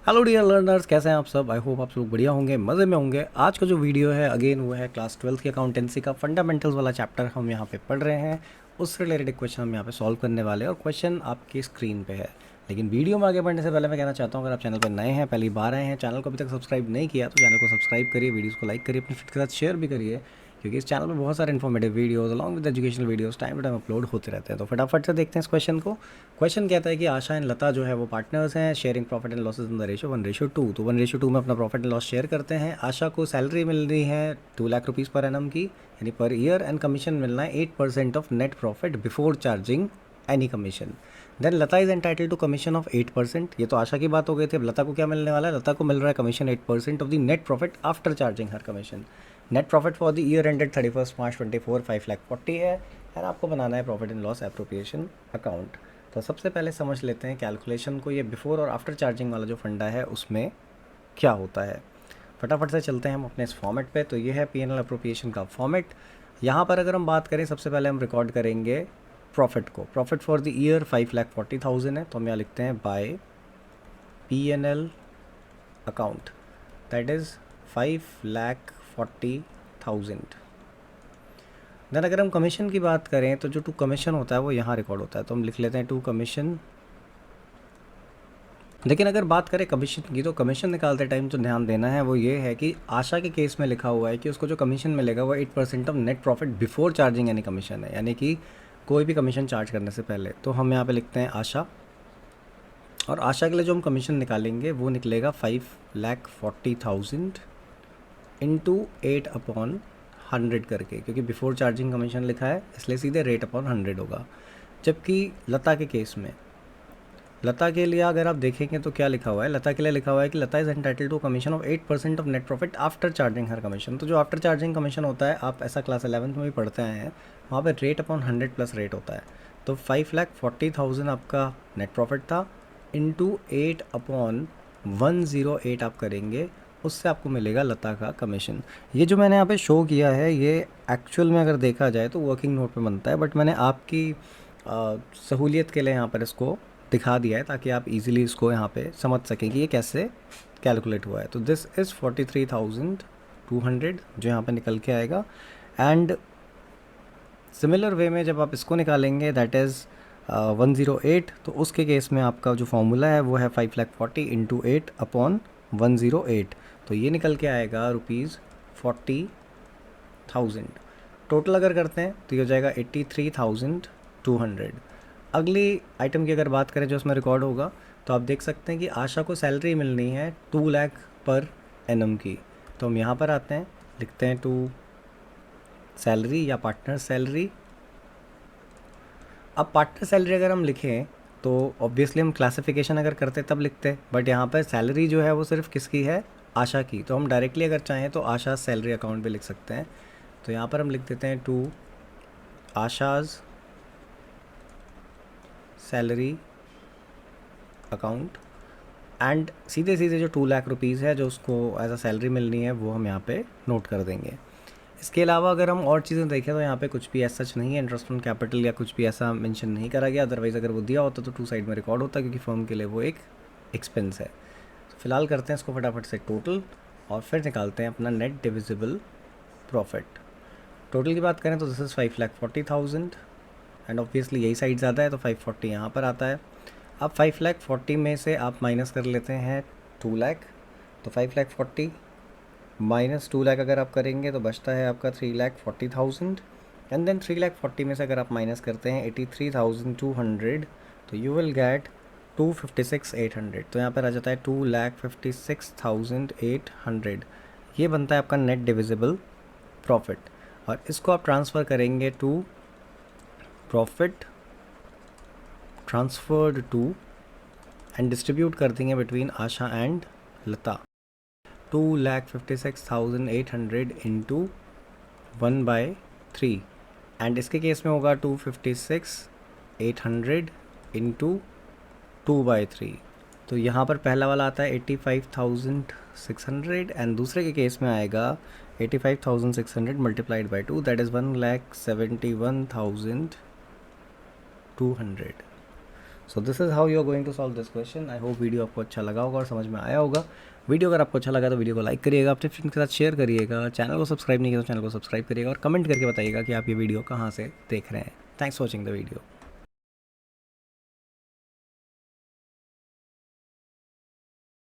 Hello dear learners, कैसे हैं आप सब। आई होप आप लोग बढ़िया होंगे, मज़े में होंगे। आज का जो वीडियो है अगेन वो है क्लास 12th की अकाउंटेंसी का फंडामेंटल्स वाला चैप्टर हम यहाँ पे पढ़ रहे हैं। उससे रिलेटेड क्वेश्चन हम यहाँ पे सॉल्व करने वाले हैं और क्वेश्चन आपकी स्क्रीन पे है। लेकिन वीडियो में आगे बढ़ने से पहले मैं कहना चाहता हूँ, अगर आप चैनल पर नए हैं, पहली बार आए हैं, चैनल को अभी तक सब्सक्राइब नहीं किया तो चैनल को सब्सक्राइब करिए, वीडियोज़ को लाइक करिए, अपने फ्रेंड्स के साथ शेयर भी करिए, क्योंकि इस चैनल में बहुत सारे informative videos along with educational videos time to time upload होते रहते हैं। तो फटाफट से देखते हैं इस क्वेश्चन को। क्वेश्चन कहता है कि आशा एंड लता जो है वो पार्टनर्स हैं, sharing profit and losses in the ratio 1:2। तो 1:2 में अपना प्रॉफिट एंड लॉस शेयर करते हैं। आशा को सैलरी मिल रही है 2 लाख रुपीज़ पर एनम की, यानी पर ईयर, एंड कमीशन मिलना है 8% of net profit before charging any commission. Then Lata is entitle to commission of 8%। ये तो आशा की बात हो गई थी। अब लता को क्या मिलने वाला है? लता को मिल रहा है commission 8% of the net profit after charging her commission. Net profit for the year ended 31 मार्च 24 5,40,000 है। एंड आपको बनाना है profit and loss appropriation account. तो सबसे पहले समझ लेते हैं कैलकुलेशन को। ये बिफोर और आफ्टर चार्जिंग वाला जो फंडा है उसमें क्या होता है। फटाफट से चलते हैं हम अपने इस फॉर्मेट पे। तो ये है पी&एल अप्रोप्रिएशन का फॉर्मेट। यहाँ पर अगर हम बात करें, सबसे पहले हम रिकॉर्ड करेंगे प्रॉफिट को। प्रॉफिट फॉर द ईयर 5,40,000 है, तो हम यहाँ लिखते हैं by P and L account, that is 5,40,000। Then अगर हम कमीशन की बात करें तो जो टू कमीशन होता है वो यहाँ रिकॉर्ड होता है, तो हम लिख लेते हैं टू कमीशन। लेकिन अगर बात करें कमीशन की, तो कमीशन निकालते टाइम जो ध्यान देना है वो ये है कि आशा के केस में लिखा हुआ है कि उसको जो कमीशन मिलेगा वो 8% of net profit before charging यानी कमीशन है, यानी कि कोई भी कमीशन चार्ज करने से पहले। तो हम यहाँ पे लिखते हैं आशा, और आशा के लिए जो हम कमीशन निकालेंगे वो निकलेगा 5,40,000 इंटू 8/100 करके, क्योंकि बिफोर चार्जिंग कमीशन लिखा है इसलिए सीधे रेट अपॉन 100 होगा। जबकि लता के केस में, लता के लिए अगर आप देखेंगे तो क्या लिखा हुआ है, लता के लिए लिखा हुआ है कि Lata is entitle to commission of 8% of net profit after charging her commission. तो जो आफ्टर चार्जिंग कमीशन होता है, आप ऐसा क्लास 11th में भी पढ़ते आए हैं, वहाँ पे रेट अपॉन 100 प्लस रेट होता है। तो 5,40,000 आपका नेट प्रॉफिट था, इंटू 8/108 आप करेंगे, उससे आपको मिलेगा लता का कमीशन। ये जो मैंने यहाँ पे शो किया है ये एक्चुअल में अगर देखा जाए तो वर्किंग नोट पे बनता है, बट मैंने आपकी सहूलियत के लिए यहाँ पर इसको दिखा दिया है ताकि आप इजीली इसको यहाँ पे समझ सकें कि ये कैसे कैलकुलेट हुआ है। तो दिस इज़ 43,200 जो यहाँ पे निकल के आएगा। एंड सिमिलर वे में जब आप इसको निकालेंगे, दैट इज़ 108, तो उसके केस में आपका जो फॉर्मूला है वो है 5,40,000 इंटू 8/108। तो ये निकल के आएगा ₹40,000। टोटल अगर करते हैं तो ये हो जाएगा 83,200। अगली आइटम की अगर बात करें जो उसमें रिकॉर्ड होगा, तो आप देख सकते हैं कि आशा को सैलरी मिलनी है 2 लाख पर एनम की। तो हम यहाँ पर आते हैं, लिखते हैं टू सैलरी या पार्टनर सैलरी। अब पार्टनर सैलरी अगर हम लिखें तो ऑब्वियसली हम क्लासिफिकेशन अगर करते तब लिखते, बट यहाँ पर सैलरी जो है वो सिर्फ किसकी है? आशा की। तो हम डायरेक्टली अगर चाहें तो आशा सैलरी अकाउंट भी लिख सकते हैं। तो यहाँ पर हम लिख देते हैं to Asha's salary account, and सीधे सीधे जो 2 लाख रुपीज़ है जो उसको एज अ सैलरी मिलनी है वो हम यहाँ पे नोट कर देंगे। इसके अलावा अगर हम और चीज़ें देखें तो यहाँ पे कुछ भी ऐसा सच नहीं है, इंटरेस्ट ऑन कैपिटल या कुछ भी ऐसा मेंशन नहीं करा गया। अदरवाइज़ अगर वो दिया होता तो टू साइड में रिकॉर्ड होता, क्योंकि फर्म के लिए वो एक एक्सपेंस है। तो फिलहाल करते हैं इसको फटाफट से टोटल, और फिर निकालते हैं अपना नेट डिविजिबल प्रॉफिट। टोटल की बात करें तो दिस इज़ 5,40,000, एंड ऑब्वियसली यही साइड ज़्यादा है तो 540 यहाँ पर आता है। अब 5,40,000 में से आप माइनस कर लेते हैं 2 लाख, तो 5,40,000 माइनस 2 लाख अगर आप करेंगे तो बचता है आपका 3,40,000। एंड देन 3,40,000 में से अगर आप माइनस करते हैं 83,200, तो यू विल गेट 256,800। तो यहाँ पर आ जाता है 2,56,800। ये बनता है आपका नेट डिविजिबल प्रॉफिट, और इसको आप ट्रांसफ़र करेंगे to profit transferred to, and distribute कर देंगे between Asha and Lata. 2,56,800 into 1/3, and इसके केस में होगा 256,800 इंटू 2/3। तो यहाँ पर पहला वाला आता है 85,600, एंड दूसरे के केस में आएगा 85,600 multiplied by 2, that is 1,71,200। So this is how you are going to solve this question. I hope video आपको अच्छा लगा होगा और समझ में आया होगा। वीडियो अगर आपको अच्छा लगा तो वीडियो को लाइक करिएगा, अपने फ्रेंड्स के साथ शेयर करिएगा, चैनल को सब्सक्राइब नहीं किया तो चैनल को सब्सक्राइब करिएगा और कमेंट करके बताइएगा कि आप ये वीडियो कहाँ से देख रहे हैं। Thanks for watching the video.